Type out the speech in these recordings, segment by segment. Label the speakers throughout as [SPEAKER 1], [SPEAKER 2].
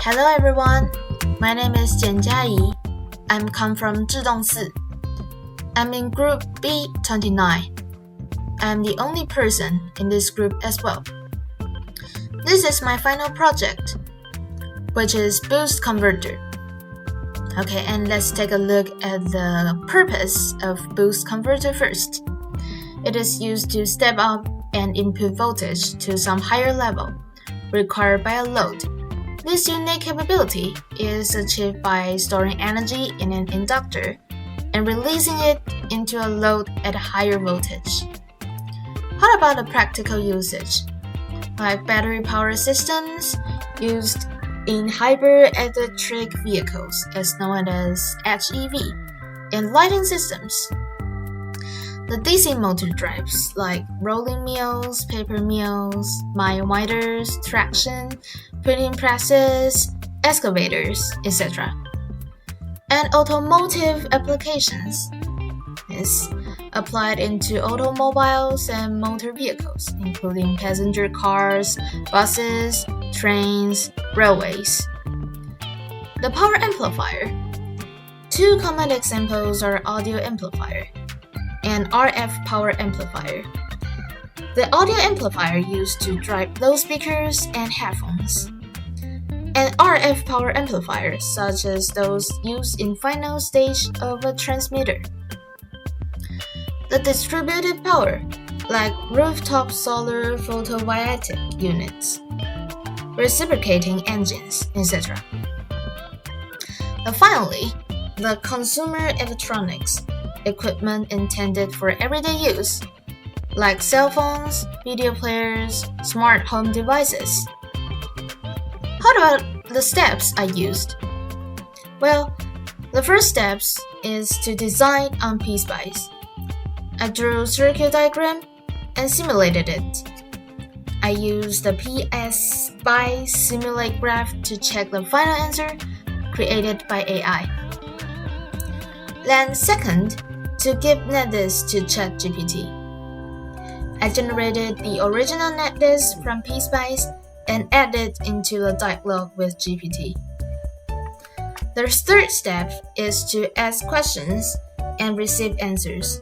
[SPEAKER 1] Hello everyone, my name is 简佳怡. I'm come from 自动4. I'm in group B29. I'm the only person in this group as well. This is my final project, which is Boost Converter. Okay, and let's take a look at the purpose of Boost Converter first. It is used to step up an input voltage to some higher level required by a load. This unique capability is achieved by storing energy in an inductor and releasing it into a load at a higher voltage. How about the practical usage? Like battery power systems used in hybrid electric vehicles, as known as HEV, and lighting systems. The DC motor drives like rolling mills, paper mills, mine winders, traction, printing presses, excavators, etc. And automotive applications is applied into automobiles and motor vehicles, including passenger cars, buses, trains, railways. The power amplifier. Two common examples are audio amplifier and RF power amplifier. The audio amplifier used to drive loudspeakers and headphones. And RF power amplifiers, such as those used in final stage of a transmitter. The distributed power, like rooftop solar photovoltaic units, reciprocating engines, etc. And finally, the consumer electronics, equipment intended for everyday use, like cell phones, video players, smart home devices. How about the steps I used? Well, the first steps is to design on PSpice. I drew a circuit diagram and simulated it. I used the PSpice simulate graph to check the final answer created by AI. Then second, to give netlist to ChatGPT. I generated the original netlist from PSpice and added into the dialogue with GPT. The third step is to ask questions and receive answers.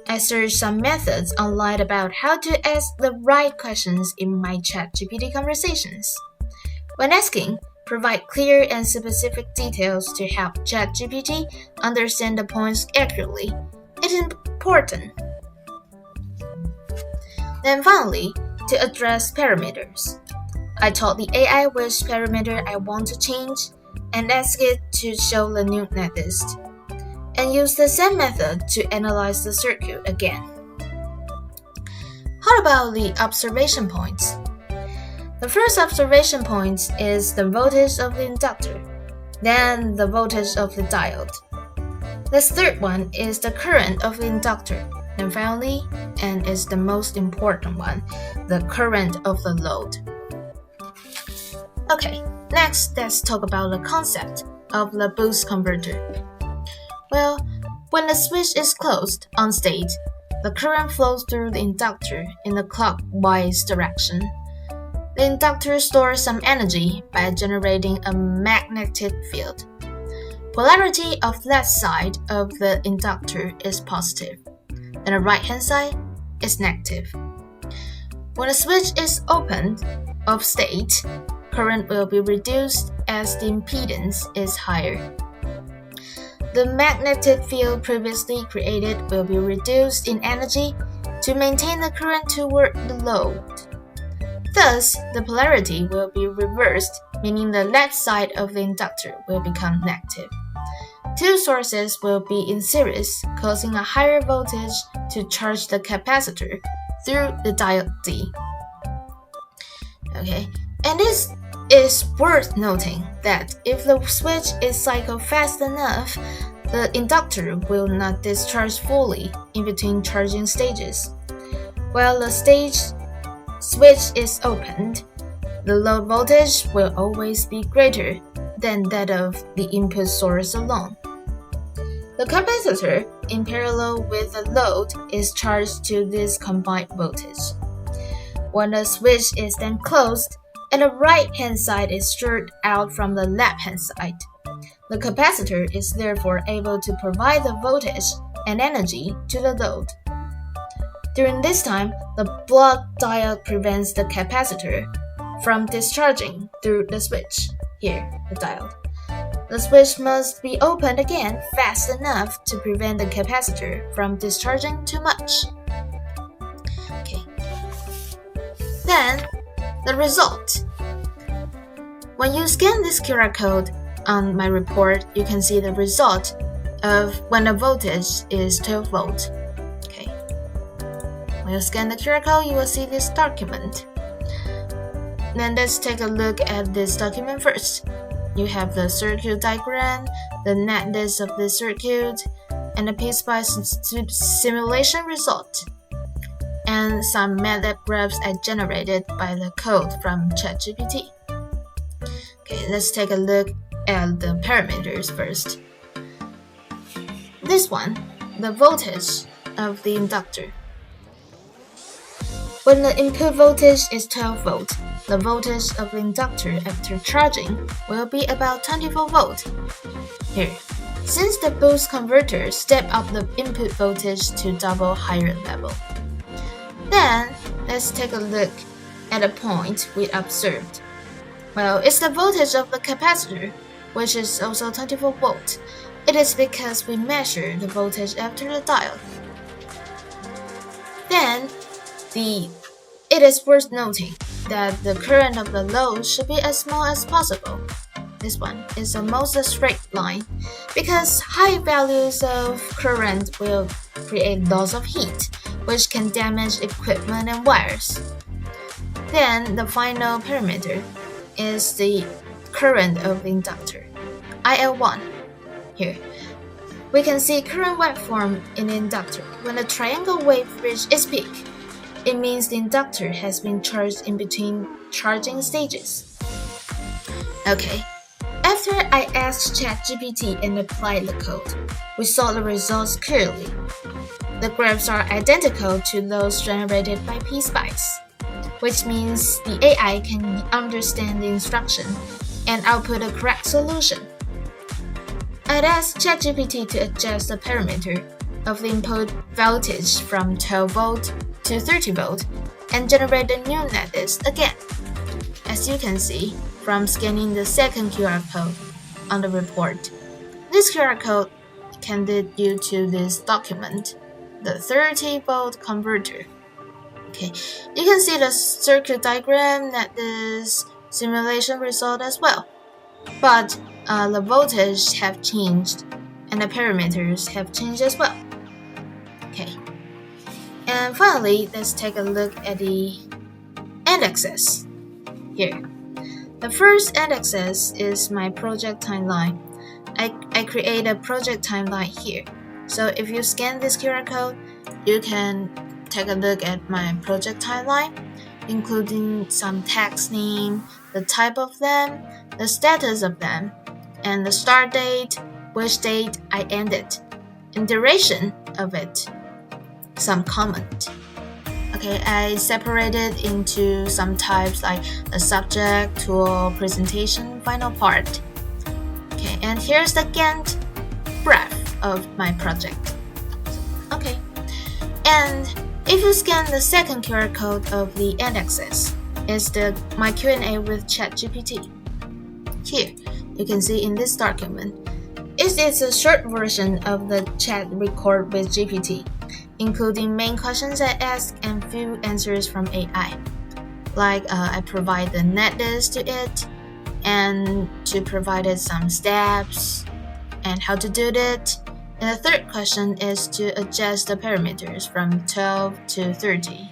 [SPEAKER 1] I searched some methods online about how to ask the right questions in my ChatGPT conversations. When asking, provide clear and specific details to help ChatGPT understand the points accurately. It is important. Then finally, to address parameters. I told the AI which parameter I want to change and ask it to show the new netlist, and use the same method to analyze the circuit again. How about the observation points? The first observation point is the voltage of the inductor, then the voltage of the diode. The third one is the current of the inductor, and finally, and is the most important one, the current of the load. Okay, next let's talk about the concept of the boost converter. Well, when the switch is closed on state, the current flows through the inductor in the clockwise direction. The inductor stores some energy by generating a magnetic field. Polarity of left side of the inductor is positive, and the right-hand side is negative. When the switch is opened off state, current will be reduced as the impedance is higher. The magnetic field previously created will be reduced in energy to maintain the current toward the load. Thus, the polarity will be reversed, meaning the left side of the inductor will become negative. Two sources will be in series, causing a higher voltage to charge the capacitor through the diode D. Okay, and this is worth noting that if the switch is cycled fast enough, the inductor will not discharge fully in between charging stages. While the switch is opened, the load voltage will always be greater than that of the input source alone. The capacitor, in parallel with the load, is charged to this combined voltage. When the switch is then closed, and the right-hand side is shorted out from the left-hand side. The capacitor is therefore able to provide the voltage and energy to the load. During this time, the block diode prevents the capacitor from discharging through the switch. Here, the diode. The switch must be opened again fast enough to prevent the capacitor from discharging too much. Okay. Then, the result. When you scan this QR code on my report, you can see the result of when the voltage is 12 volt. Okay. When you scan the QR code, you will see this document. Then let's take a look at this document first. You have the circuit diagram, the netlist of the circuit, and the piece-by-piece simulation result, and some MATLAB graphs are generated by the code from ChatGPT. Okay, let's take a look at the parameters first. This one, the voltage of the inductor. When the input voltage is 12 volt, the voltage of the inductor after charging will be about 24 volt. Here, since the boost converter stepped up the input voltage to double higher level. Then, let's take a look at a point we observed. Well, it's the voltage of the capacitor, which is also 24 volt. It is because we measure the voltage after the diode. Then, it is worth noting that the current of the load should be as small as possible. This one is almost a straight line because high values of current will create loss of heat, which can damage equipment and wires. Then the final parameter is the current of the inductor, IL1. Here, we can see current waveform in the inductor. When the triangle wave reaches its peak, it means the inductor has been charged in between charging stages. Okay, after I asked ChatGPT and applied the code, we saw the results clearly. The graphs are identical to those generated by PSpice, which means the AI can understand the instruction and output a correct solution. I'd asked ChatGPT to adjust the parameter of the input voltage from 12 volt to 30 volt and generate a new netlist again. As you can see from scanning the second QR code on the report, this QR code can lead you to this document, the 30 volt converter. Okay, you can see the circuit diagram, netlist, simulation result as well. But the voltage have changed and the parameters have changed as well. Okay. And finally, let's take a look at the x-axis. Here. The first x-axis is my project timeline. I create a project timeline here. So if you scan this QR code, you can take a look at my project timeline, including some task name, the type of them, the status of them, and the start date, which date I ended, and duration of it, some comment. Okay, I separated into some types like the subject, tool, presentation, final part. Okay, and here's the Gantt graph of my project. Okay, and if you scan the second QR code of the x-axis, it's my Q&A with ChatGPT. Here, you can see in this document, it is a short version of the chat record with GPT, including main questions I asked and few answers from AI. Like I provide the netlist to it, and to provide it some steps and how to do it. And the third question is to adjust the parameters from 12 to 30.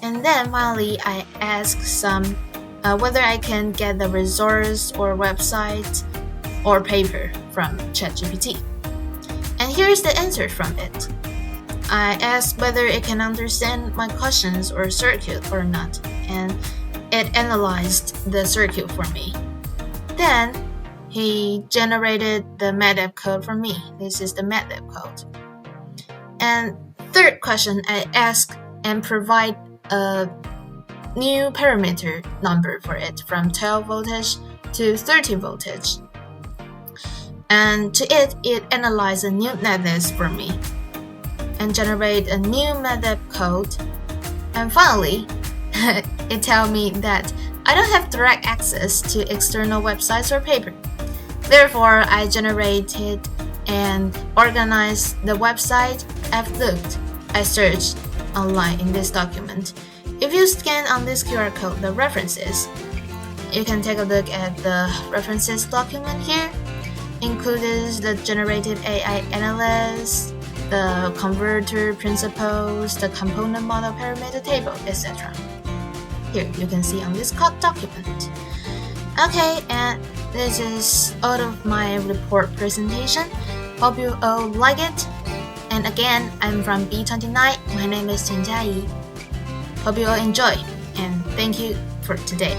[SPEAKER 1] And then finally, I ask some whether I can get the resource or website or paper from ChatGPT. And here's the answer from it. I asked whether it can understand my questions or circuit or not, and it analyzed the circuit for me. Then he generated the MATLAB code for me. This is the MATLAB code. And third question, I ask and provide a new parameter number for it from 12 voltage to 30 voltage. And to it analyzes a new netlist for me and generate a new method code. And finally, it tells me that I don't have direct access to external websites or paper. Therefore, I generated and organized the website I searched online in this document. If you scan on this QR code the references, you can take a look at the references document here, includes the generative AI analyst, the converter principles, the component model parameter table, etc. Here you can see on this code document. Okay, and this is all of my report presentation. Hope you all like it. And again, I'm from B29. My name is Chen Jiayi. Hope you all enjoy, and thank you for today.